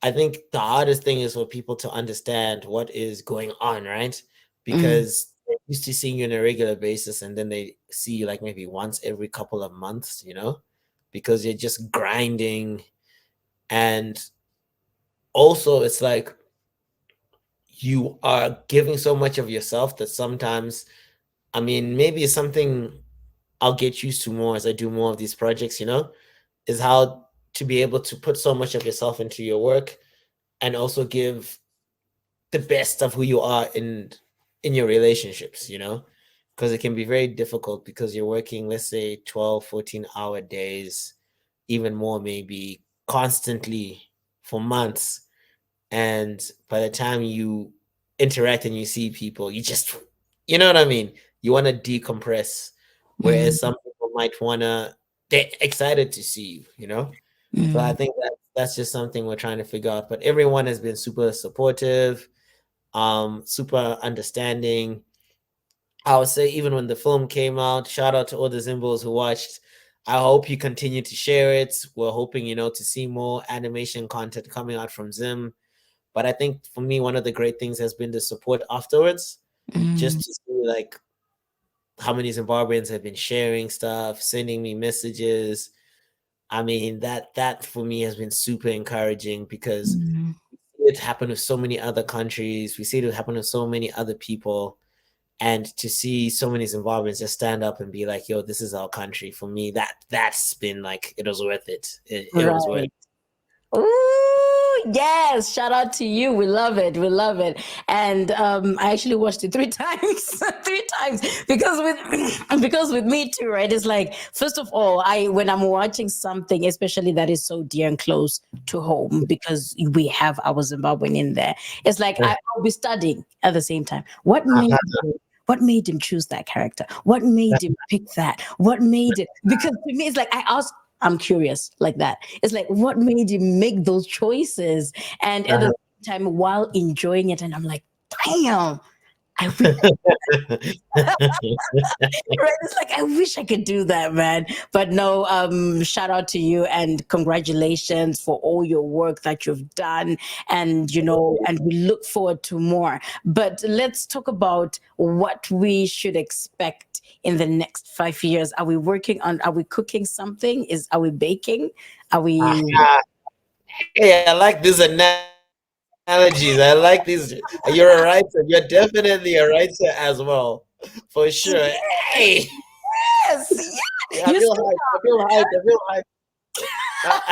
I think the hardest thing is for people to understand what is going on, right? Mm, Because they're used to seeing you on a regular basis, and then they see you like maybe once every couple of months, because you're just grinding. And also, it's like you are giving so much of yourself that sometimes, I mean, maybe it's something I'll get used to more as I do more of these projects, is how to be able to put so much of yourself into your work and also give the best of who you are in your relationships, because it can be very difficult because you're working, let's say 12, 14-hour days, even more, maybe constantly for months. And by the time you interact and you see people, you know what I mean? You want to decompress. mm, Whereas some people might they're excited to see you. So I mm, think that's just something we're trying to figure out. But everyone has been super supportive, super understanding. I would say even when the film came out, shout out to all the Zimbos who watched. I hope you continue to share it. We're hoping, to see more animation content coming out from Zim. But I think for me, one of the great things has been the support afterwards. mm, Just to see like how many Zimbabweans have been sharing stuff, sending me messages. I mean, that for me has been super encouraging because mm. it happened with so many other countries. We see it happen with so many other people. And to see so many Zimbabweans just stand up and be like, yo, this is our country, for me, that's been like, it was worth it. It was worth Right. Ooh, yes. Shout out to you. We love it. We love it. And I actually watched it three times. Three times. Because with me too, right? It's like, first of all, when I'm watching something, especially that is so dear and close to home, because we have our Zimbabwean in there, it's like it. I'll be studying at the same time. What made him choose that character? What made him pick that? What made it? Because to me, it's like I'm curious like that. It's like, what made you make those choices? And at the Uh-huh. time while enjoying it. And I'm like, damn, I wish right? It's like I wish I could do that, man. But no, shout out to you and congratulations for all your work that you've done. And and we look forward to more. But let's talk about what we should expect in the next 5 years. Are we cooking something? Are we baking? Are we Hey, I like these analogies. I like these. You're a writer. You're definitely a writer as well, for sure. Hey, yes, I you feel still hyped. I feel hyped. I feel hyped.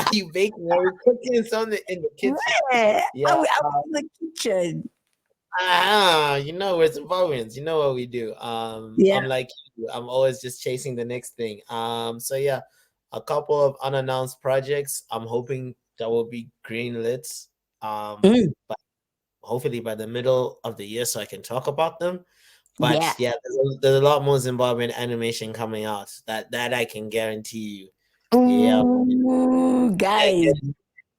Are you baking? Are you cooking something in the kitchen? yeah. Yeah. Are we in the kitchen? You know, we're Zimbabweans. You know what we do. Yeah. I'm like you. I'm always just chasing the next thing. So yeah, a couple of unannounced projects. I'm hoping that will be greenlit. Mm, But hopefully by the middle of the year, so I can talk about them. But yeah. yeah, there's a lot more Zimbabwean animation coming out. That I can guarantee you. Yeah, Ooh, guys.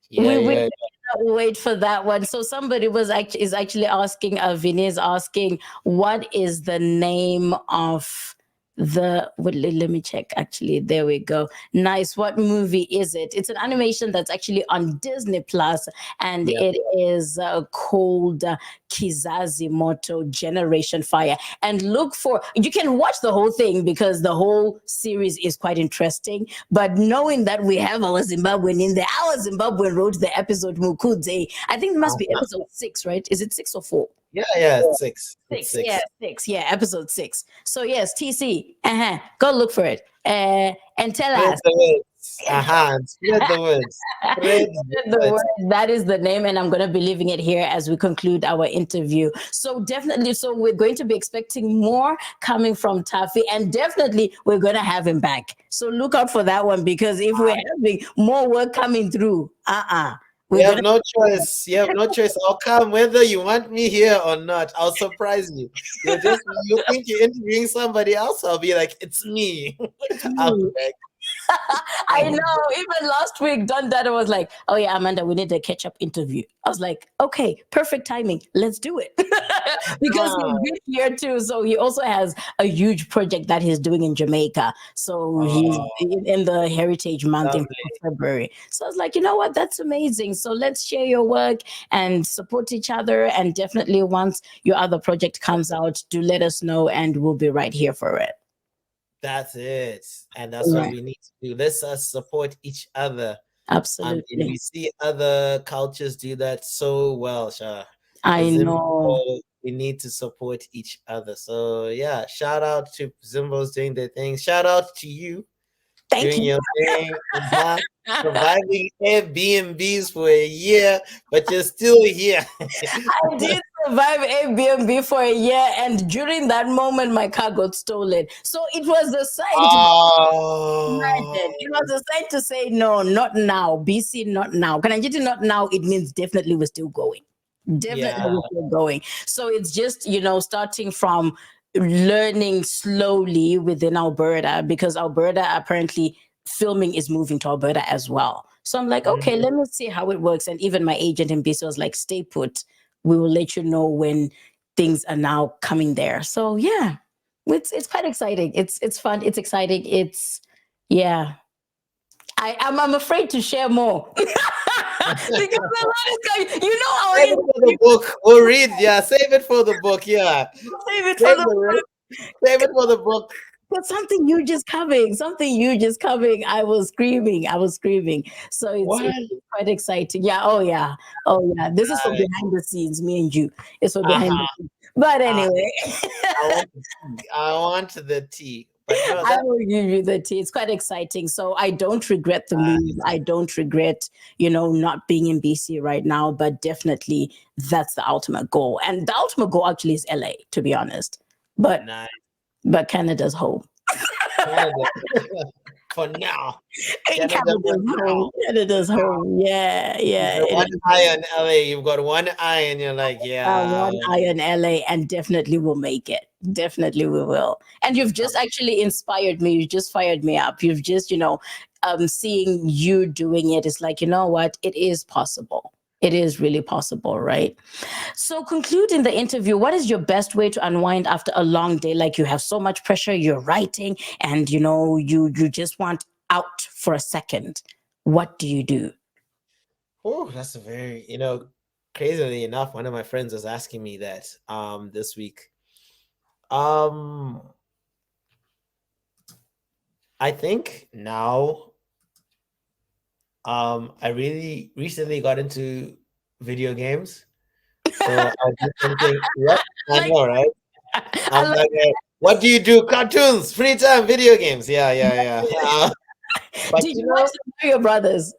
yeah, We yeah. cannot wait for that one. So somebody is actually asking, Vinny is asking, what is the name of let me check. Actually, there we go. Nice. What movie is it? It's an animation that's actually on Disney Plus, and Yeah. it is called Kizazi Moto Generation Fire. And you can watch the whole thing because the whole series is quite interesting. But knowing that we have our Zimbabwean in there, our Zimbabwean wrote the episode Mukudze. I think it must be episode 6, right? Is it 6 or 4? Yeah, it's six. It's Six, yeah, six. 6, yeah, episode 6. So yes, TC, go look for it, and tell Spread us. the words. Spread the words. Spread the The words. word, that is the name, and I'm going to be leaving it here as we conclude our interview. So definitely, so we're going to be expecting more coming from Taffy, and definitely we're going to have him back. So look out for that one, because if we're having more work coming through, You we're have gonna. no choice. You have no choice. I'll come whether you want me here or not. I'll surprise you. You think you're interviewing somebody else. I'll be like, it's me. I'll be like, I know. Even last week, Don Dada was like, "Oh yeah, Amanda, we need a catch-up interview." I was like, "Okay, perfect timing. Let's do it." Because ah, he's here too. So he also has a huge project that he's doing in Jamaica. So he's oh, in the Heritage Month in lovely. February. So I was like, you know what? That's amazing. So let's share your work and support each other. And definitely, once your other project comes out, do let us know, and we'll be right here for it. That's it. And that's what Yeah, we need to do. Let's support each other. And absolutely. we see other cultures do that so well, Sha. I As know. Zimbo, we need to support each other. So yeah, shout out to Zimbos doing their thing. Shout out to you Thank doing you. your thing. Surviving Airbnbs for a year, but you're still here. I did survive Airbnb for a year, and during that moment, my car got stolen. So it was a sign to Oh, imagine. It was a sign to say, no, not now. BC, not now. Can I get it? Not now. It means definitely we're still going. Definitely yeah. we're still going. So it's just, starting from learning slowly within Alberta, because Alberta apparently filming is moving to Alberta as well. So I'm like, okay, Mhm. let me see how it works. And even my agent in BC was like, stay put. We will let you know when things are now coming there. So yeah, it's quite exciting. It's fun. It's exciting. Yeah. I'm afraid to share more because a lot is going. Our Save it for the book. We'll read. Yeah, save it for the book. Yeah, save it for save the the save it for the book. but something huge is coming. Something huge is coming. I was screaming. So it's What? quite exciting. Yeah. Oh yeah. Oh yeah. This is for behind the scenes. Me and you. It's for behind the Uh-huh. scenes. But Uh, anyway. I want the tea. I want the tea. But no, I that will give you the tea. It's quite exciting. So I don't regret the move. I don't regret, not being in BC right now, but definitely that's the ultimate goal. And the ultimate goal actually is LA, to be honest. But nice. Canada's home. Canada. For now. Canada for Canada's now. home. Canada's home. Yeah, You've yeah. got one eye on LA. You've got one eye, and you're like, yeah. One eye on LA, and definitely will make it. Definitely we will. And you've just actually inspired me. You just fired me up. You've just, seeing you doing it. It's like, you know what? It is possible. It is really possible, right? So, concluding the interview, what is your best way to unwind after a long day? Like you have so much pressure, you're writing, and you just want out for a second. What do you do? Oh, that's a very, crazily enough, one of my friends was asking me that this week. Um, I think now I really recently got into video games. So I was just thinking, what? I Like, know, right? I I'm like, like, what do you do? Cartoons, free time, video games. Yeah, yeah, yeah. But did you watch the Mario Brothers?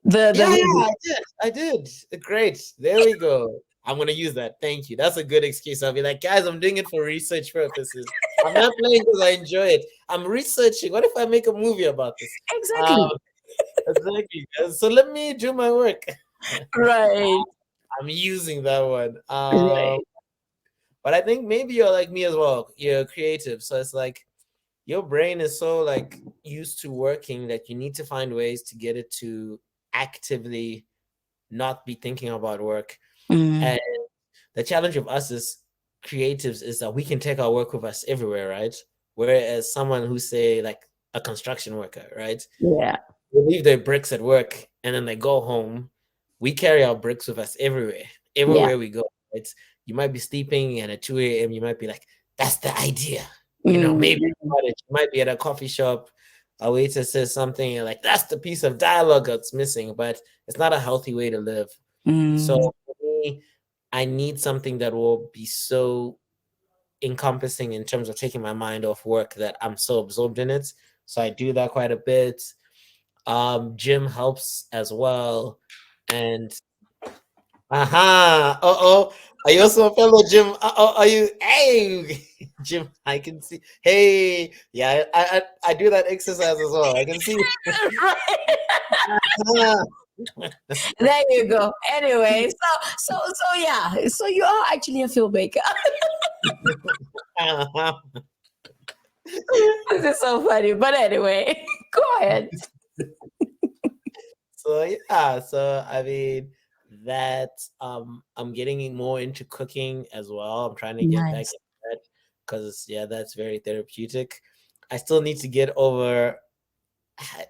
The yeah, movie. I did. Great. There we go. I'm gonna use that. Thank you. That's a good excuse. I'll be like, guys, I'm doing it for research purposes. I'm not playing because I enjoy it. I'm researching. What if I make a movie about this? Exactly. Um, exactly. So let me do my work. Right. I'm using that one. Right. But I think maybe you're like me as well. You're creative, so it's like your brain is so like used to working that you need to find ways to get it to actively not be thinking about work. Mm, And the challenge of us as creatives is that we can take our work with us everywhere, right? Whereas someone who say like a construction worker, right? yeah. They leave their bricks at work and then they go home. We carry our bricks with us everywhere, Yeah. everywhere we go. It's you might be sleeping and at 2 a.m. you might be like, that's the idea. Maybe Mm, you might be at a coffee shop, a waiter says something, and you're like, that's the piece of dialogue that's missing, but it's not a healthy way to live. So mm. for me, I need something that will be so encompassing in terms of taking my mind off work that I'm so absorbed in it. So I do that quite a bit. Gym helps as well. And uh-oh. Are you also a fellow Jim? Are you? Hey, Jim, I can see. Hey, yeah, I do that exercise as well. I can see. Ah. There you go. Anyway, so yeah. So you are actually a filmmaker. This is so funny. But anyway, go ahead. So yeah, so I mean that I'm getting more into cooking as well. I'm trying to get back Nice. into that because yeah, that's very therapeutic. I still need to get over.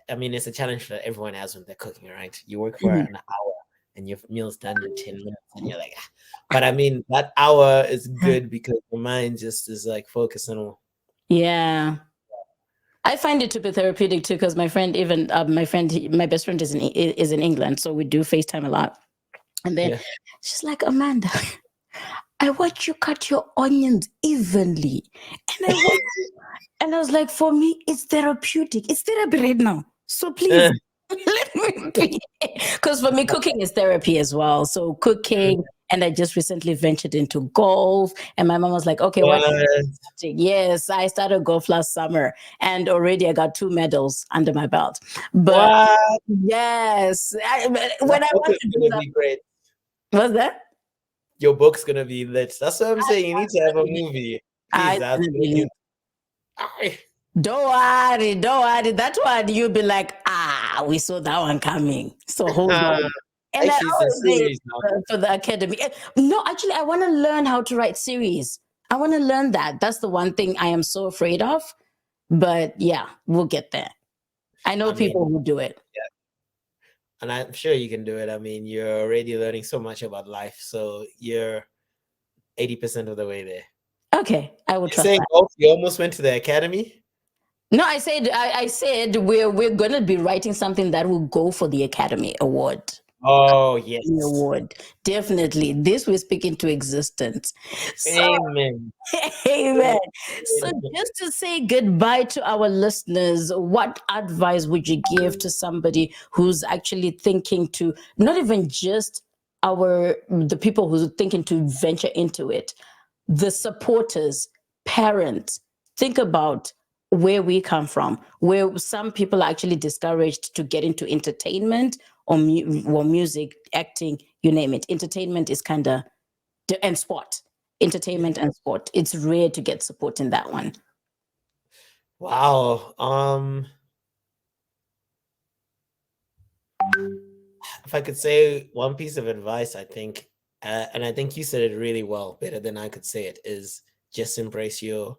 I mean, it's a challenge that everyone has when they're cooking, right? You work for Mhm. an hour and your meal's done in 10 minutes, and you're like, "Ah." But I mean, that hour is good because your mind just is like focusing on. Yeah. I find it to be therapeutic too because my friend, even my best friend is in England, so we do FaceTime a lot. And then Yeah. she's like, Amanda, I watch you cut your onions evenly, and and I was like, for me, it's therapeutic. It's therapy right now. So please Eh, let me be. Because for me, cooking is therapy as well. So cooking, and I just recently ventured into golf. And my mom was like, okay, what? what? Yes, I started golf last summer and already I got 2 medals under my belt. But What? yes, That when I book want is to do gonna that, be great. what's that? Your book's gonna be lit. That's what I'm saying. You need to have a movie. Please, I that's really Ay. don't worry, don't worry. That one you'll be like, we saw that one coming. So hold on. And I Actually, it's a always say it series now. for the academy. No, actually, I want to learn how to write series. I want to learn that. That's the one thing I am so afraid of. But yeah, we'll get there. I know I mean, people who do it. yeah, and I'm sure you can do it. I mean, you're already learning so much about life, so you're 80% of the way there. Okay, I will You're trust saying, that. oh, you almost went to the academy? No, I said we're gonna be writing something that will go for the Academy Award. Oh, Academy yes. Award. Definitely. This will speak into existence. So Amen. amen. So just to say goodbye to our listeners, what advice would you give to somebody who's actually thinking to not even just the people who's thinking to venture into it, the supporters, parents, think about where we come from, where some people are actually discouraged to get into entertainment or music, acting, you name it. Entertainment is kind of, and sport, entertainment and sport. It's rare to get support in that one. Wow. if I could say one piece of advice, I think, and I think you said it really well, better than I could say it, is just embrace your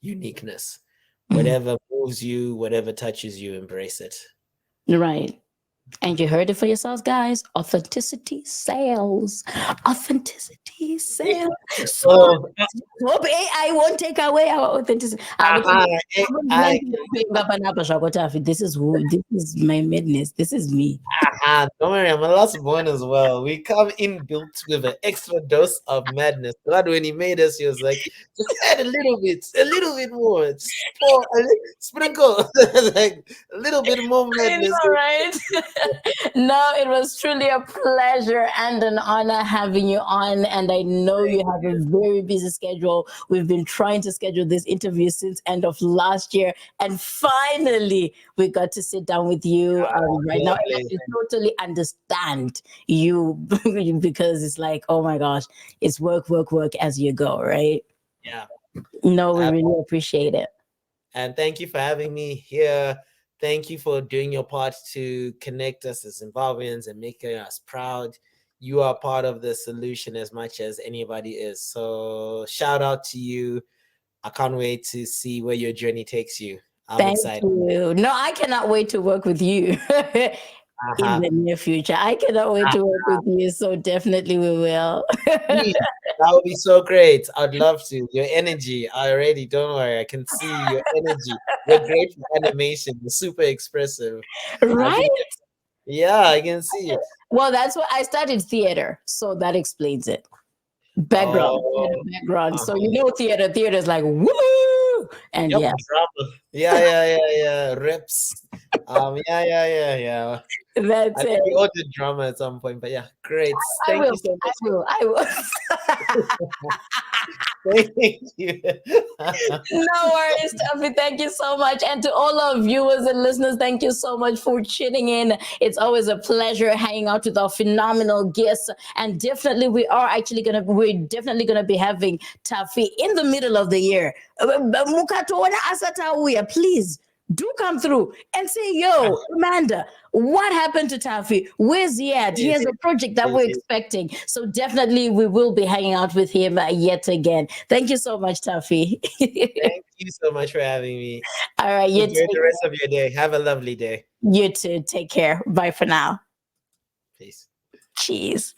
uniqueness. Whatever moves you, whatever touches you, embrace it. Right. And you heard it for yourselves, guys. Authenticity sells. Authenticity sells. So Oh, hope AI won't take away our authenticity. I This is who. This is my madness. This is me. don't worry, I'm a last born as well. We come in built with an extra dose of madness. God, when he made us, he was like, just add a little bit more. Just pour sprinkle, like a little bit more I madness. know, right? No, it was truly a pleasure and an honor having you on. And I know you have a very busy schedule. We've been trying to schedule this interview since end of last year, and finally we got to sit down with you right now. And I Lovely. can totally understand you because it's like, oh my gosh, it's work, work, work as you go, right? Yeah. No, we really appreciate it. And thank you for having me here. Thank you for doing your part to connect us as Zimbabweans and making us proud. You are part of the solution as much as anybody is. So shout out to you. I can't wait to see where your journey takes you. I'm Thank excited. you. No, I cannot wait to work with you in the near future. I cannot wait to work with you. So definitely we will. Please, that would be so great. I'd love to. Your energy, I already, don't worry. I can see your energy. You're great for animation. You're super expressive. I Right? think, yeah, I can see it. Well, that's what I studied theater. So that explains it. Background, theater Oh, background. So you know theater. Theater is like woo. And yep, yeah, drama. Yeah. Reps. Yeah. that's I it. think we all did drama at some point, but yeah, great. I Thank will. you so I much. will. I will. Thank you. No worries, Tuffy. Thank you so much. And to all our viewers and listeners, thank you so much for tuning in. It's always a pleasure hanging out with our phenomenal guests. And definitely, we're definitely gonna be having Tuffy in the middle of the year. Mukatona Asatauya, please do come through and say, yo, Amanda, what happened to Taffy? Where's he at? He has a project that we're expecting. So definitely we will be hanging out with him yet again. Thank you so much, Taffy. Thank you so much for having me. All right, Enjoy the rest of your day. Have a lovely day. you too. Take care. Bye for now. Peace. Cheers.